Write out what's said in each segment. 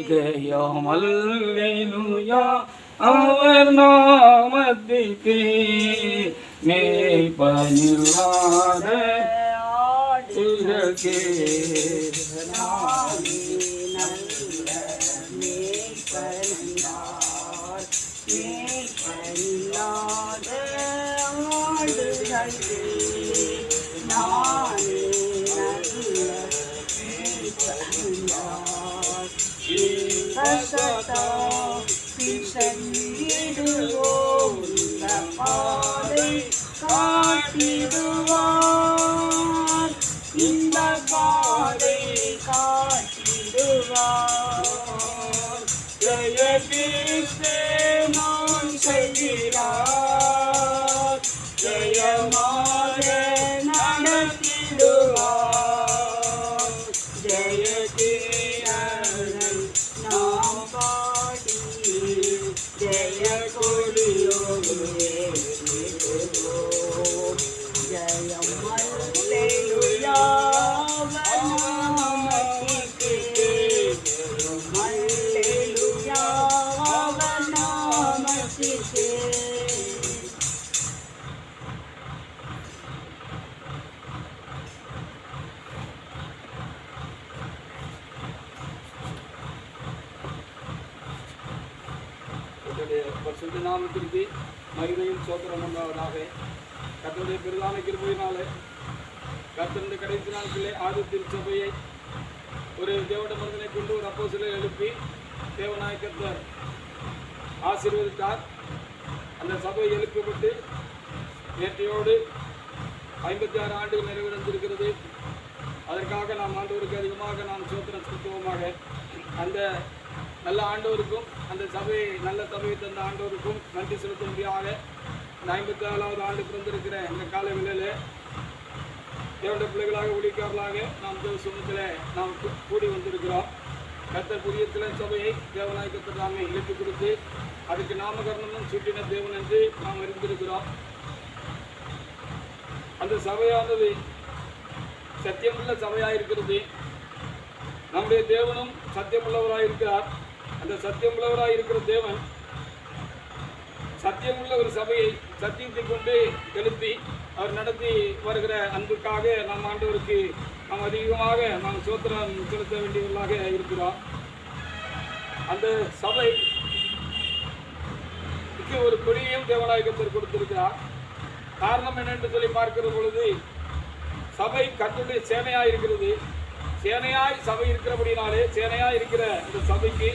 ஜெயம் அல்லேலூயா அவர் நாமத்திற்கு மேய்ப்பனில்லாத ஆடுகளுக்கே காட்டிடுவார் இந்த பாதை காட்டிடுவார் ஜெய கிறிஸ்தே நான் செய்கிறார் ஜெயமாக நடத்திடுவார் ஜெய கீரன் நாம் பாடி ஜெய கொடியோடு பரிசுத்த நாமத்திற்கு மகிமையும் சோத்திரம் உண்டாவதாக. கர்த்தருடைய பெரிதான கிருபையினாலே கர்த்தருடைய கடைசி நாட்களிலே ஆதி திருச்சபையை ஒரு தேவட மனிதனை கொண்டு ஒரு அப்போஸ்தலரை எழுப்பி தேவனாய கர்த்தர் ஆசீர்வதித்தார். அந்த சபை எழுப்பப்பட்டு நேற்றையோடு 56 ஆண்டுகள் நிறைவடைந்திருக்கிறது. அதற்காக நாம் ஆண்டவருக்கு அதிகமாக நாம் சோத்திரம் செலுத்துவோமாக. அந்த நல்ல ஆண்டவருக்கும் அந்த சபையை நல்ல சபையை தந்த ஆண்டவருக்கும் நன்றி செலுத்தும்படியாக இந்த 57வது ஆண்டு பிறந்திருக்கிற இந்த கால வேளையிலே தேவனுடைய பிள்ளைகளாக ஊழியக்காரர்களாக நாம் தேவ சமூகத்தில் நாம் கூடி வந்திருக்கிறோம். கர்த்தர் புதிய சபையை தேவனாய கர்த்தர் தாமே எழுப்பி கொடுத்து அதுக்கு நாமகரணமும் சூட்டின தேவன் என்று நாம் அறிந்திருக்கிறோம். அந்த சபையானது சத்தியமுள்ள சபையாக இருக்கிறது. நம்முடைய தேவனும் சத்தியமுள்ளவராக இருக்கிறார். அந்த சத்தியமுள்ளவராக இருக்கிற தேவன் சத்தியமுள்ள ஒரு சபையை சத்தியத்தை கொண்டு எழுப்பி அவர் நடத்தி வருகிற அன்புக்காக நம் ஆண்டவருக்கு நாம் அதிகமாக நாம் சோத்திரம் செலுத்த வேண்டியவர்களாக இருக்கிறோம். அந்த சபைக்கு ஒரு கொடியையும் தேவனாய கர்த்தர் கொடுத்திருக்கிறார். காரணம் என்னென்று சொல்லி பார்க்கிற பொழுது சபை கர்த்தருடைய சேனையாக இருக்கிறது. சேனையாய் சபை இருக்கிறபடினாலே சேனையாய் இருக்கிற இந்த சபைக்கு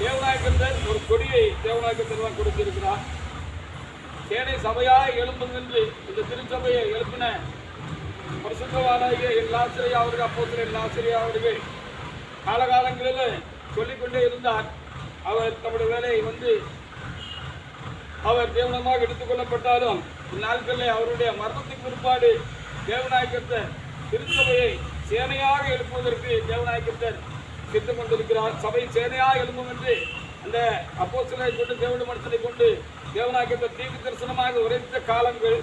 தேவனாய கர்த்தர் ஒரு கொடியை தேவனாய கர்த்தர் தான் கொடுத்திருக்கிறார். சேனை சபையாய் எழும்புகின்ற இந்த திருச்சபையை எழுப்பின பரிசுத்தவானாகிய எல்லாசிரியா அவர்கள் அப்போஸ்தலர் எல்லாசிரியா அவர்கள் காலகாலங்களில் சொல்லிக்கொண்டே இருந்தார். அவர் தம்முடைய வேலையை அவர் தேவனமாக எடுத்துக்கொள்ளப்பட்டாலும் இந்நாட்களில் அவருடைய மரணத்துக்கு பிற்பாடு தேவனாய கர்த்தர் திருச்சபையை சேனையாக எழுப்புவதற்கு தேவனாய கர்த்தர் சித்தம் கொண்டிருக்கிறார். சபை சேனையாக எழுப்பும் என்று அந்த அப்போஸ்தலரை கொண்டு தேவனுடைய மனுஷனை கொண்டு தேவனாய கர்த்தர் தீர்க்க தரிசனமாக உரைத்த காலங்கள்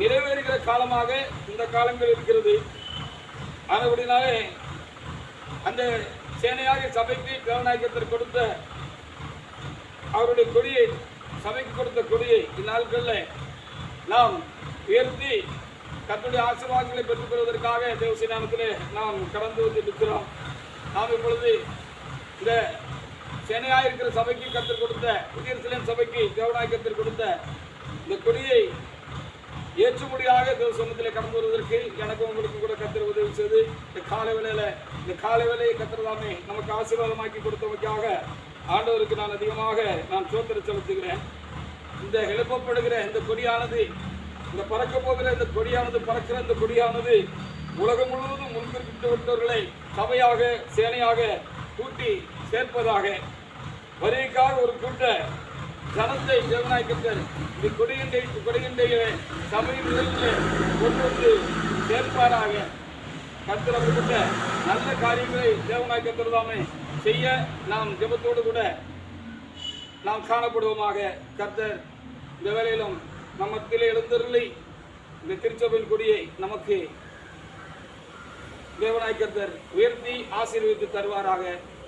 நிறைவேறுகிற காலமாக இந்த காலங்கள் இருக்கிறது. ஆனபடினாலே அந்த சேனையாக சபைக்கு தேவனாய கர்த்தர் கொடுத்த அவருடைய கொடியை சபைக்கு கொடுத்த கொடியை இந்நாட்களில் நாம் உயர்த்தி கர்த்தருடைய ஆசீர்வாதங்களை பெற்றுக் கொள்வதற்காக தேவசீ நாமத்திலே நாம் கடந்து வந்து இருக்கிறோம். நாம் இப்பொழுது இந்த சேனையாக இருக்கிற சபைக்கு கர்த்தர் கொடுத்த புதிய எருசலேம் சபைக்கு தேவனாய கர்த்தர் கொடுத்த இந்த கொடியை ஏற்றுமொழியாக தேவ சமூகத்திலே கடந்து வருவதற்கு எனக்கும் உங்களுக்கும் கூட கர்த்தர் உதவி செய்து இந்த காலை வேளையை கர்த்தர் தாமே நமக்கு ஆசீர்வாதமாக்கி கொடுத்தவற்காக ஆண்டவருக்கு நான் அதிகமாக நான் சோத்திரம் செலுத்துகிறேன். இந்த எழுப்பப்படுகிற இந்த கொடியானது இந்த பறக்க போகிற இந்த கொடியானது பறக்கிற இந்த கொடியானது உலகம் முழுவதும் முன்குறிப்பிட்டு விட்டவர்களை சபையாக சேனையாக கூட்டி சேர்ப்பதாக வருகைக்காக ஒரு கூட்ட ஜனத்தை தேவனாய கர்த்தர் இந்த கொடிகண்டைய சபையின் நிலையில் கொண்டு வந்து சேர்ப்பாராக. கர்த்தர் அப்படிப்பட்ட நல்ல காரியங்களை தேவனாய கர்த்தர் தாமே செய்ய நாம் ஜெபத்தோடு கூட நாம் காணப்படுவோமாக. கர்த்தர் இந்த வேளையிலும் நம்மத்திலே எழுந்தருளி இந்த திருச்சபையின் கொடியை நமக்கு தேவனாய கர்த்தர் உயர்த்தி ஆசீர்வதித்து தருவாராக.